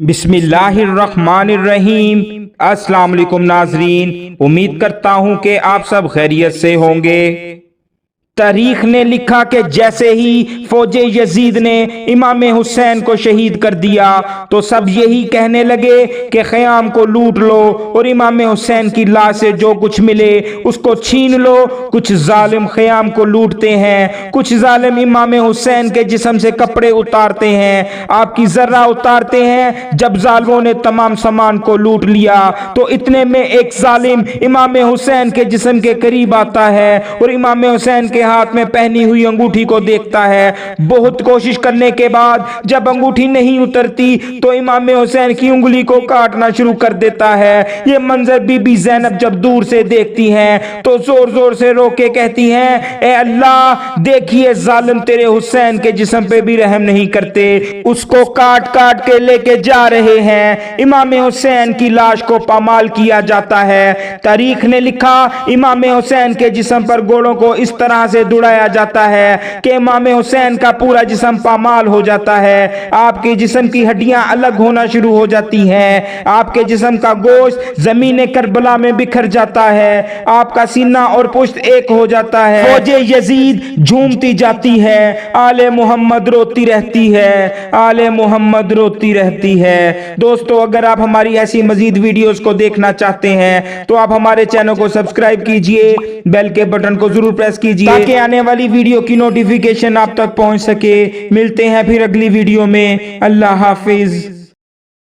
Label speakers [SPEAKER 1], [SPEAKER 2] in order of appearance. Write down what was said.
[SPEAKER 1] بسم اللہ الرحمن الرحیم۔ السلام علیکم ناظرین، امید کرتا ہوں کہ آپ سب خیریت سے ہوں گے۔ تاریخ نے لکھا کہ جیسے ہی فوج یزید نے امام حسین کو شہید کر دیا تو سب یہی کہنے لگے کہ خیام کو لوٹ لو اور امام حسین کی لاش سے جو کچھ ملے اس کو چھین لو۔ کچھ ظالم خیام کو لوٹتے ہیں، کچھ ظالم امام حسین کے جسم سے کپڑے اتارتے ہیں، آپ کی ذرہ اتارتے ہیں۔ جب ظالموں نے تمام سامان کو لوٹ لیا تو اتنے میں ایک ظالم امام حسین کے جسم کے قریب آتا ہے اور امام حسین کے ہاتھ میں پہنی ہوئی انگوٹھی کو دیکھتا ہے۔ بہت کوشش کرنے کے بعد جب انگوٹھی نہیں اترتی تو امام حسین کی انگلی کو کاٹنا شروع کر دیتا ہے۔ یہ منظر بی بی زینب جب دور سے دیکھتی ہیں تو زور زور سے رو کے کہتی ہیں، اے اللہ دیکھیے ظالم تیرے حسین کے جسم پہ بھی رحم نہیں کرتے، اس کو کاٹ کاٹ کے لے کے جا رہے ہیں۔ امام حسین کی لاش کو پامال کیا جاتا ہے۔ تاریخ نے لکھا امام حسین کے جسم پر گوڑوں کو اس طرح سے دوڑایا جاتا ہے کہ امام حسین کا پورا جسم پامال ہو جاتا ہے۔ آپ کے جسم کی ہڈیاں الگ ہونا شروع ہو جاتی ہیں، آپ کے جسم کا گوشت زمین کربلا میں بکھر جاتا ہے، آپ کا سینہ اور پشت ایک ہو جاتا ہے۔ فوج یزید جھومتی جاتی ہے، آل محمد روتی رہتی ہے، آل محمد روتی رہتی ہے۔ دوستو اگر آپ ہماری ایسی مزید ویڈیوز کو دیکھنا چاہتے ہیں تو آپ ہمارے چینل کو سبسکرائب کیجئے، بیل کے بٹن کو ضرور پریس کیجئے تاکہ آنے والی ویڈیو کی نوٹیفیکیشن آپ تک پہنچ سکے۔ ملتے ہیں پھر اگلی ویڈیو میں، اللہ حافظ۔